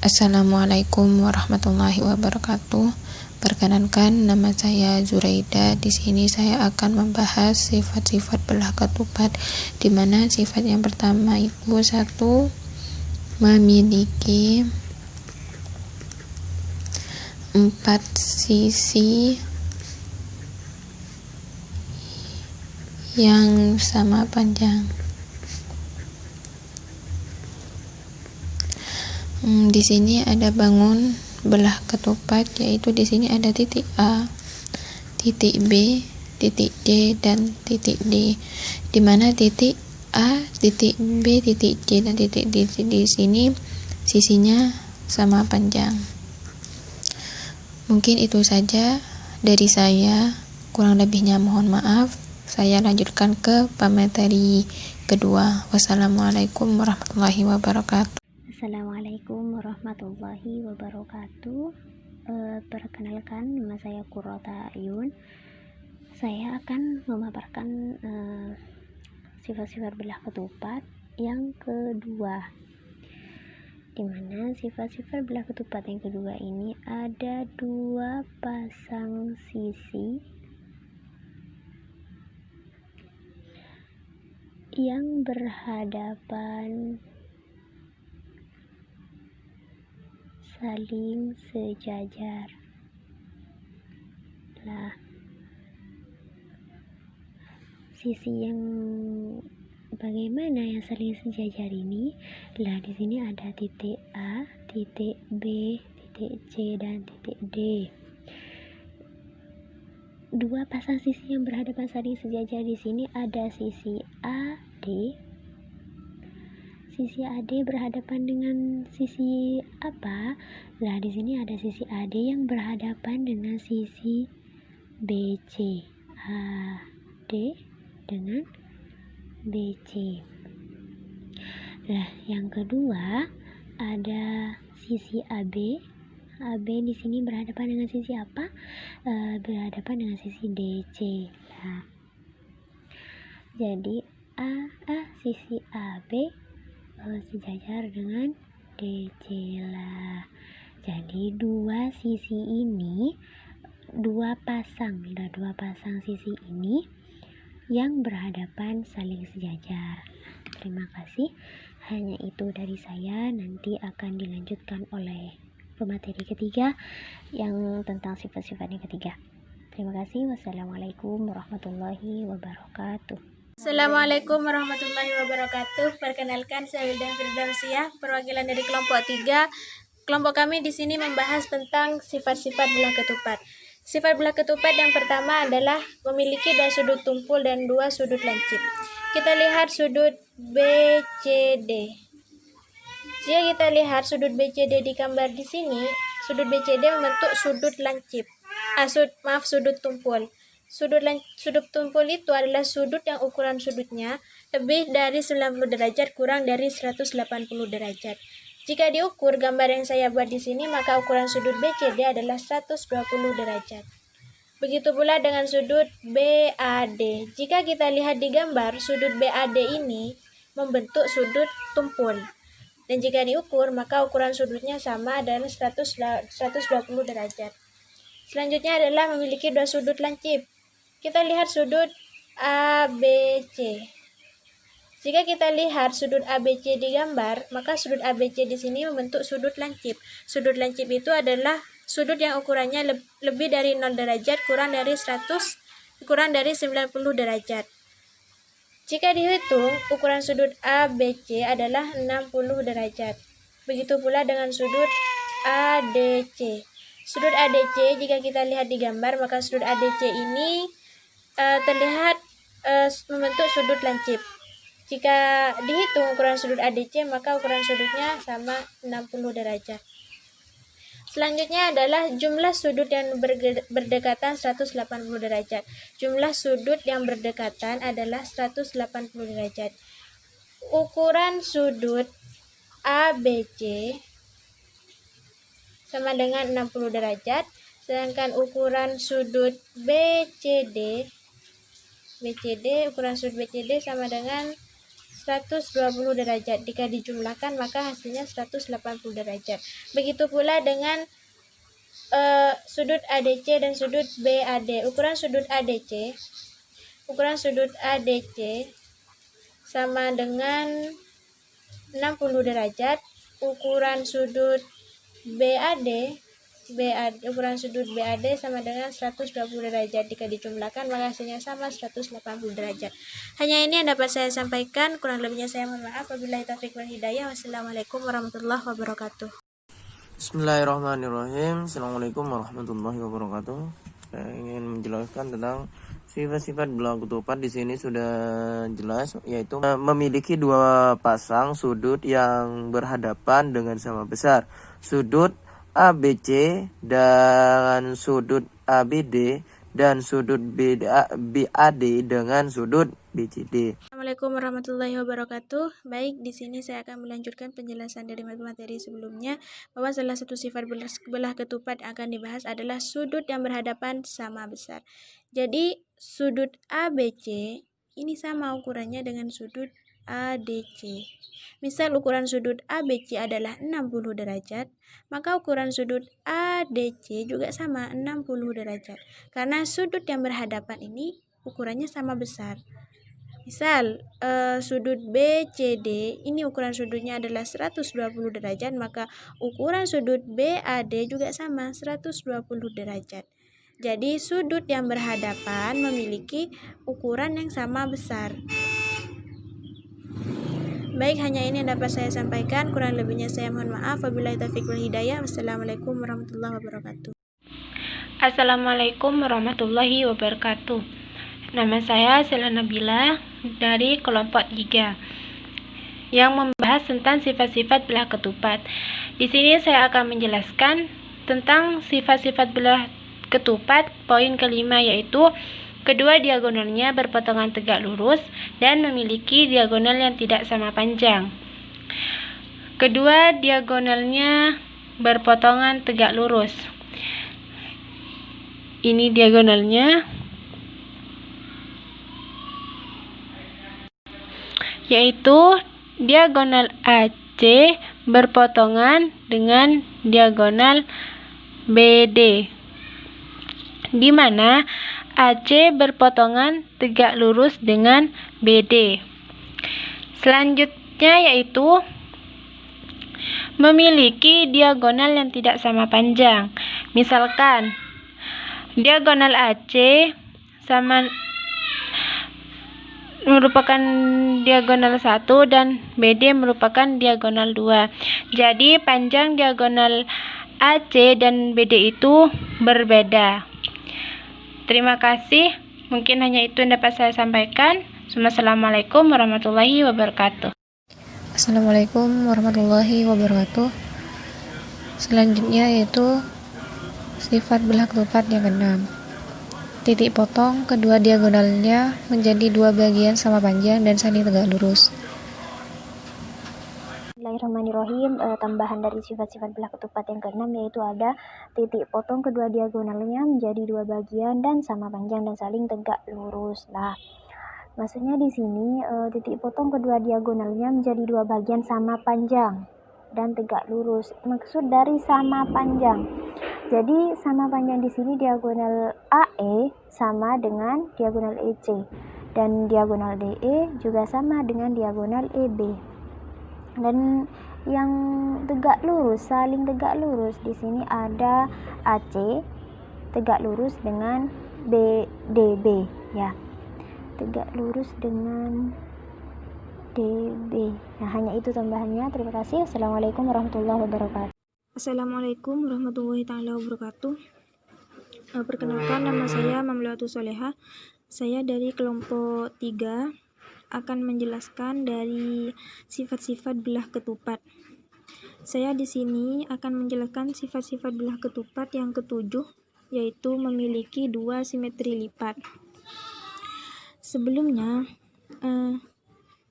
Assalamualaikum warahmatullahi wabarakatuh. Perkenalkan, nama saya Zuraida. Di sini saya akan membahas sifat-sifat belah ketupat, di mana sifat yang pertama itu satu, memiliki 4 sisi yang sama panjang. Di sini ada bangun belah ketupat, yaitu di sini ada titik A, titik B, titik C, dan titik D. Di mana titik A, titik B, titik C, dan titik D di sini sisinya sama panjang. Mungkin itu saja dari saya, kurang lebihnya mohon maaf. Saya lanjutkan ke pemateri kedua. Wassalamualaikum warahmatullahi wabarakatuh. Assalamualaikum warahmatullahi wabarakatuh. Perkenalkan, nama saya Qurrata Ayun. Saya akan memaparkan sifat-sifat belah ketupat yang kedua, dimana sifat-sifat belah ketupat yang kedua ini ada 2 pasang sisi yang berhadapan saling sejajar. Nah, sisi yang bagaimana yang saling sejajar ini? Lah, di sini ada titik A, titik B, titik C, dan titik D. 2 pasang sisi yang berhadapan saling sejajar di sini ada sisi AD. Sisi AD berhadapan dengan sisi apa? Lah, di sini ada sisi AD yang berhadapan dengan sisi BC. AD dengan BC. Nah, yang kedua ada sisi AB. AB di sini berhadapan dengan sisi apa? Berhadapan dengan sisi DC. Nah, jadi sisi AB sejajar dengan DC lah. Jadi 2 sisi ini, 2 pasang sisi ini yang berhadapan saling sejajar. Terima kasih. Hanya itu dari saya. Nanti akan dilanjutkan oleh pemateri ketiga yang tentang sifat-sifat yang ketiga. Terima kasih. Wassalamualaikum warahmatullahi wabarakatuh. Assalamualaikum warahmatullahi wabarakatuh. Perkenalkan, saya Wildan Firdausiah, perwakilan dari kelompok 3. Kelompok kami di sini membahas tentang sifat-sifat belah ketupat. Sifat belah ketupat yang pertama adalah memiliki 2 sudut tumpul dan 2 sudut lancip. Kita lihat sudut BCD. Jika kita lihat sudut BCD di gambar di sini, sudut BCD membentuk sudut lancip. Sudut tumpul. Sudut tumpul itu adalah sudut yang ukuran sudutnya lebih dari 90 derajat kurang dari 180 derajat. Jika diukur gambar yang saya buat di sini, maka ukuran sudut BCD adalah 120 derajat. Begitu pula dengan sudut BAD. Jika kita lihat di gambar, sudut BAD ini membentuk sudut tumpul. Dan jika diukur, maka ukuran sudutnya sama dengan 120 derajat. Selanjutnya adalah memiliki 2 sudut lancip. Kita lihat sudut ABC. Jika kita lihat sudut ABC di gambar, maka sudut ABC di sini membentuk sudut lancip. Sudut lancip itu adalah sudut yang ukurannya lebih dari 0 derajat kurang dari 90 derajat. Jika dihitung, ukuran sudut ABC adalah 60 derajat. Begitu pula dengan sudut ADC. Sudut ADC, jika kita lihat di gambar, maka sudut ADC ini terlihat membentuk sudut lancip. Jika dihitung ukuran sudut ADC, maka ukuran sudutnya sama 60 derajat. Selanjutnya adalah jumlah sudut yang berdekatan 180 derajat. Jumlah sudut yang berdekatan adalah 180 derajat. Ukuran sudut ABC sama dengan 60 derajat, sedangkan ukuran sudut BCD ukuran sudut BCD sama dengan 120 derajat. Jika dijumlahkan maka hasilnya 180 derajat. Begitu pula dengan sudut ADC dan sudut BAD. Ukuran sudut ADC sama dengan 60 derajat. Ukuran sudut ukuran sudut BAD sama dengan 120 derajat. Jika dijumlahkan maka hasilnya sama 180 derajat. Hanya ini yang dapat saya sampaikan. Kurang lebihnya saya mohon maaf. Wabillahi taufiq wal hidayah. Wassalamualaikum warahmatullahi wabarakatuh. Bismillahirrahmanirrahim. Assalamualaikum warahmatullahi wabarakatuh. Saya ingin menjelaskan tentang sifat-sifat belah ketupat. Di sini sudah jelas, yaitu memiliki dua pasang sudut yang berhadapan dengan sama besar. Sudut ABC dan sudut ABD dan sudut BAD dengan sudut BCD. Assalamualaikum warahmatullahi wabarakatuh. Baik, di sini saya akan melanjutkan penjelasan dari materi sebelumnya, bahwa salah satu sifat belah ketupat yang akan dibahas adalah sudut yang berhadapan sama besar. Jadi sudut ABC ini sama ukurannya dengan sudut ADC. Misal ukuran sudut ABC adalah 60 derajat, maka ukuran sudut ADC juga sama 60 derajat. Karena sudut yang berhadapan ini ukurannya sama besar. Misal sudut BCD ini ukuran sudutnya adalah 120 derajat, maka ukuran sudut BAD juga sama 120 derajat. Jadi sudut yang berhadapan memiliki ukuran yang sama besar. Baik, hanya ini yang dapat saya sampaikan. Kurang lebihnya saya mohon maaf. Wabillahi taufiq wal hidayah. Wassalamualaikum warahmatullahi wabarakatuh. Assalamualaikum warahmatullahi wabarakatuh. Nama saya Sela Nabila dari kelompok 3 yang membahas tentang sifat-sifat belah ketupat. Di sini saya akan menjelaskan tentang sifat-sifat belah ketupat. Poin kelima yaitu kedua diagonalnya berpotongan tegak lurus dan memiliki diagonal yang tidak sama panjang. Kedua diagonalnya berpotongan tegak lurus. Ini diagonalnya, yaitu diagonal AC berpotongan dengan diagonal BD, di mana AC berpotongan tegak lurus dengan BD. Selanjutnya yaitu memiliki diagonal yang tidak sama panjang. Misalkan diagonal AC sama merupakan diagonal 1 dan BD merupakan diagonal 2. Jadi panjang diagonal AC dan BD itu berbeda. Terima kasih. Mungkin hanya itu yang dapat saya sampaikan. Assalamualaikum warahmatullahi wabarakatuh. Assalamualaikum warahmatullahi wabarakatuh. Selanjutnya yaitu sifat belah ketupat yang keenam. Titik potong kedua diagonalnya menjadi dua bagian sama panjang dan saling tegak lurus. Bismillahirrahmanirrahim. Tambahan dari sifat-sifat belah ketupat yang keenam yaitu ada titik potong kedua diagonalnya menjadi dua bagian dan sama panjang dan saling tegak lurus. Nah, maksudnya di sini titik potong kedua diagonalnya menjadi dua bagian sama panjang dan tegak lurus. Maksud dari sama panjang. Jadi sama panjang di sini diagonal AE sama dengan diagonal EC dan diagonal DE juga sama dengan diagonal EB. Dan yang tegak lurus, saling tegak lurus di sini ada AC tegak lurus dengan DB ya. Tegak lurus dengan DB. Nah, hanya itu tambahannya. Terima kasih. Assalamualaikum warahmatullahi wabarakatuh. Assalamualaikum warahmatullahi taala wabarakatuh. Perkenalkan, nama saya Mamluatu Soleha. Saya dari kelompok 3 akan menjelaskan dari sifat-sifat belah ketupat. Saya di sini akan menjelaskan sifat-sifat belah ketupat yang ketujuh, yaitu memiliki dua simetri lipat. Sebelumnya,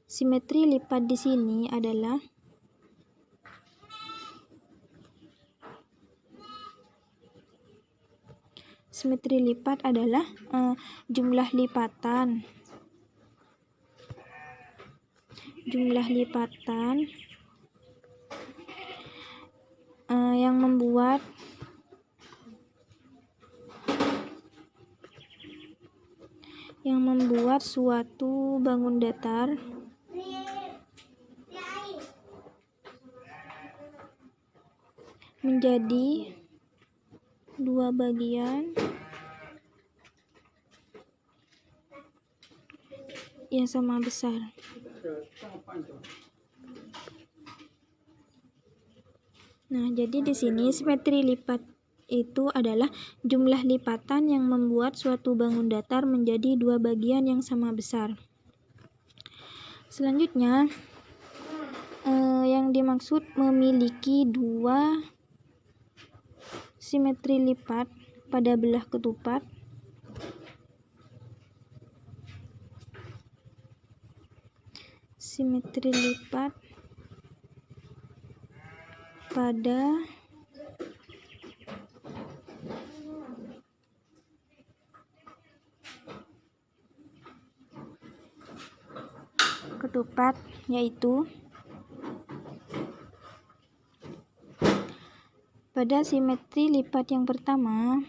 simetri lipat di sini adalah jumlah lipatan jumlah lipatan yang membuat suatu bangun datar menjadi dua bagian yang sama besar. Nah, jadi di sini simetri lipat itu adalah jumlah lipatan yang membuat suatu bangun datar menjadi dua bagian yang sama besar. Selanjutnya, yang dimaksud memiliki dua simetri lipat pada belah ketupat simetri lipat pada ketupat, yaitu pada simetri lipat yang pertama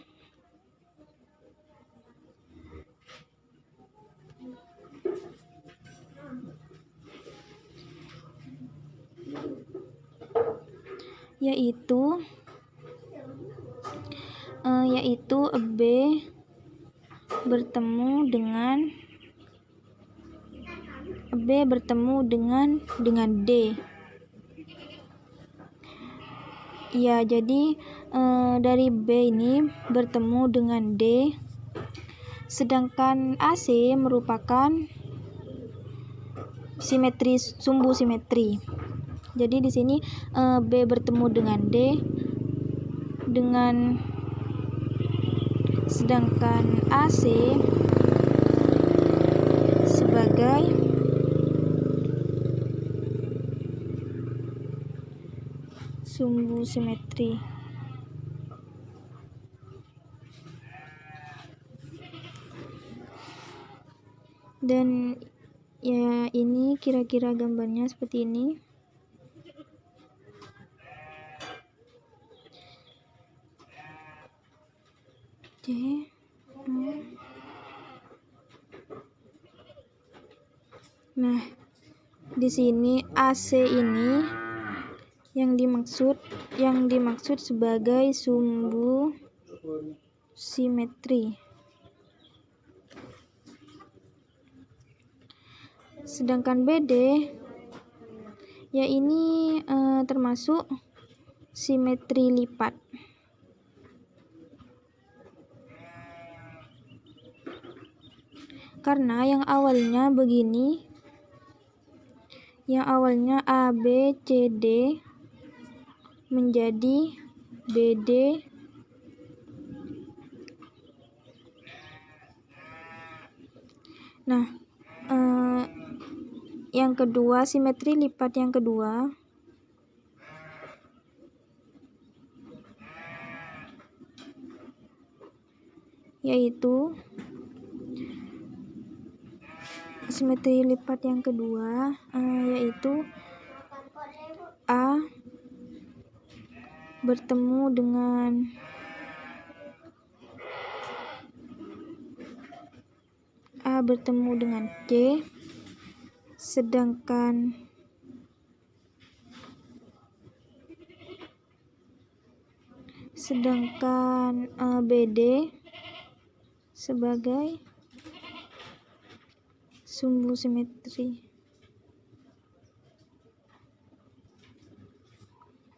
yaitu B bertemu dengan D. Ya, jadi dari B ini bertemu dengan D, sedangkan AC merupakan sumbu simetri. Jadi di sini B bertemu dengan D, sedangkan AC sebagai sumbu simetri. Dan ya, ini kira-kira gambarnya seperti ini. Nah, di sini AC ini yang dimaksud sebagai sumbu simetri. Sedangkan BD ya ini termasuk simetri lipat. Karena yang awalnya begini, yang awalnya ABCD menjadi BD Nah, yang kedua, simetri lipat yang kedua yaitu yaitu A bertemu dengan C, sedangkan BD sebagai sumbu simetri.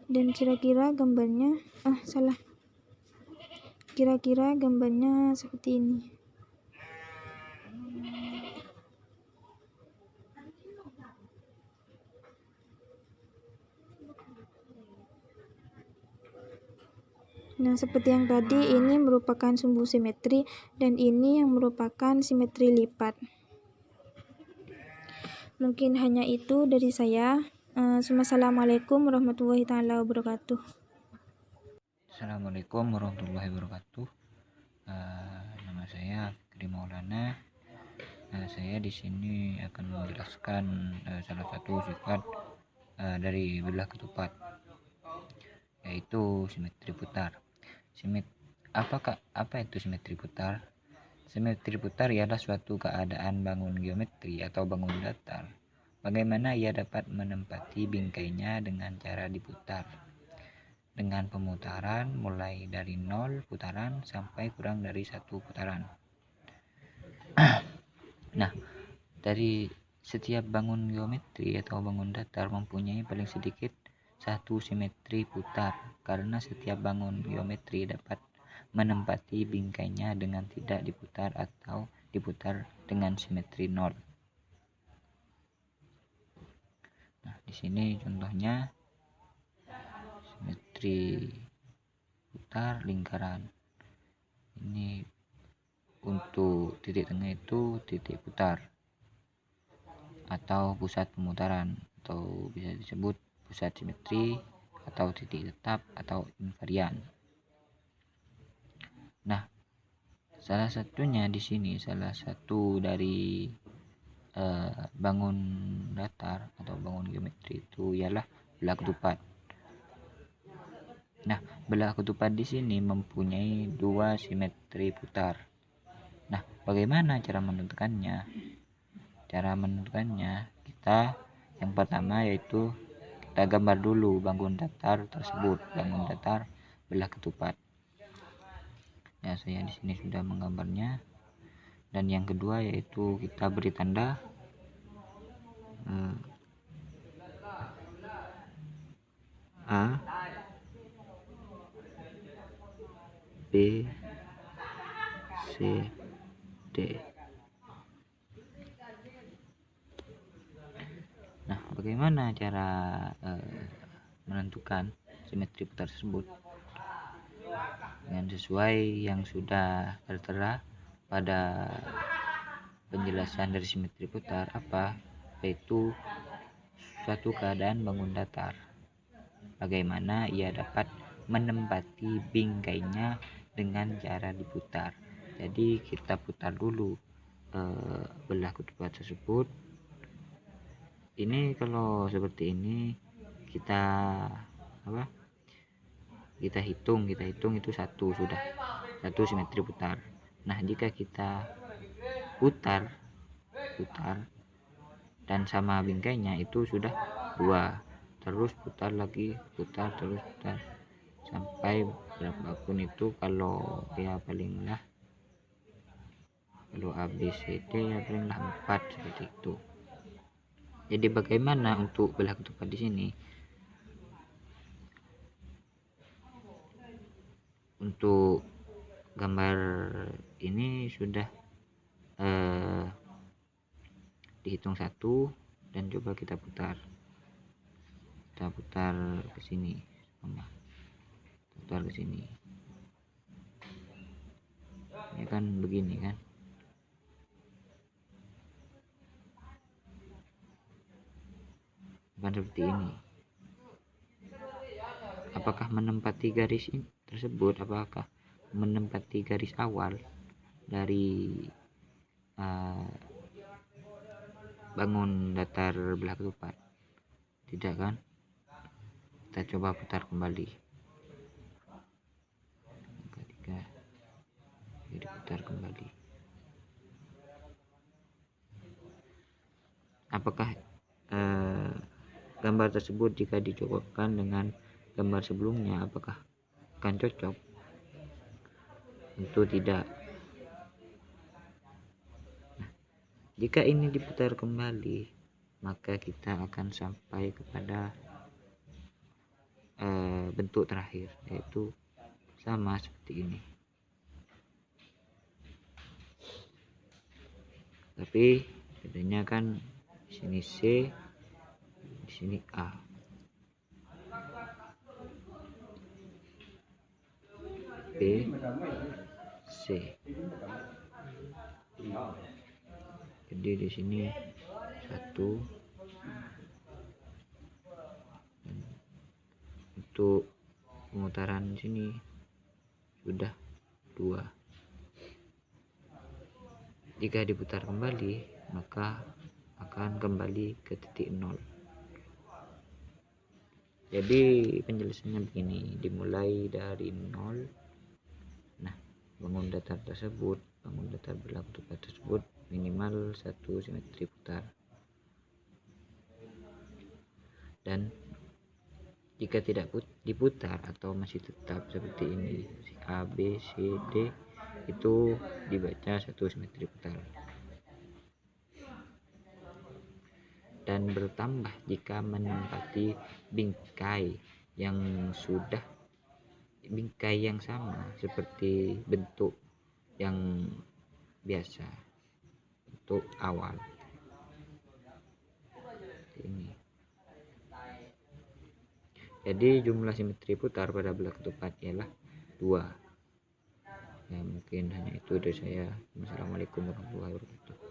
Dan kira-kira gambarnya seperti ini. Nah, seperti yang tadi, ini merupakan sumbu simetri dan ini yang merupakan simetri lipat. Mungkin hanya itu dari saya. Assalamualaikum warahmatullahi taala wabarakatuh. Saya di sini akan menjelaskan salah satu sifat dari belah ketupat, yaitu simetri putar. Apa itu simetri putar? Simetri putar ialah suatu keadaan bangun geometri atau bangun datar. Bagaimana ia dapat menempati bingkainya dengan cara diputar, dengan pemutaran mulai dari 0 putaran sampai kurang dari 1 putaran. Nah, dari setiap bangun geometri atau bangun datar mempunyai paling sedikit satu simetri putar, karena setiap bangun geometri dapat menempati bingkainya dengan tidak diputar atau diputar dengan simetri 0. Nah, di sini contohnya simetri putar lingkaran. Ini untuk titik tengah itu titik putar atau pusat pemutaran, atau bisa disebut pusat simetri atau titik tetap atau invarian. Nah, salah satunya di sini, salah satu dari bangun datar atau bangun geometri itu ialah belah ketupat. Nah, belah ketupat di sini mempunyai 2 simetri putar. Nah, bagaimana cara menentukannya? Cara menentukannya, kita yang pertama yaitu kita gambar dulu bangun datar tersebut, bangun datar belah ketupat. Ya, saya di sini sudah menggambarnya. Dan yang kedua yaitu kita beri tanda A, B, C, D. Nah, bagaimana cara menentukan simetri putar tersebut? Dengan sesuai yang sudah tertera pada penjelasan dari simetri putar, yaitu suatu keadaan bangun datar. Bagaimana ia dapat menempati bingkainya dengan cara diputar. Jadi kita putar dulu belah ketupat tersebut. Ini kalau seperti ini kita hitung itu satu simetri putar. Nah, jika kita putar dan sama bingkainya itu sudah 2, terus putar terus putar sampai berapapun itu. Kalau ya palinglah, kalau A, B, C, D ya palinglah 4 seperti itu. Jadi bagaimana untuk belah ketupat di sini? Untuk gambar ini sudah dihitung 1 dan coba kita putar ke sini, putar ke sini. Ya kan begini kan. Bukan seperti ini. Apakah menempati garis tersebut? Apakah menempati garis awal dari bangun datar belah ketupat? Tidak kan? Kita coba putar kembali. Diputar kembali. Apakah gambar tersebut jika dicocokkan dengan gambar sebelumnya, apakah akan cocok? Tentu tidak. Nah, jika ini diputar kembali, maka kita akan sampai kepada bentuk terakhir, yaitu sama seperti ini. Tapi bedanya kan di sini C, di sini A. B, C. Jadi di sini 1. Untuk pemutaran sini sudah 2. Jika diputar kembali, maka akan kembali ke titik nol. Jadi penjelasannya begini, dimulai dari nol. Nah, bangun datar berlaku ketupat tersebut minimal 1 simetri putar. Dan jika tidak diputar atau masih tetap seperti ini, A, B, C, D, itu dibaca 1 simetri putar. Dan bertambah jika menempati bingkai yang sama seperti bentuk yang biasa, bentuk awal ini. Jadi jumlah simetri putar pada belah ketupat ialah 2. Ya, mungkin hanya itu dari saya. Wassalamualaikum warahmatullahi wabarakatuh.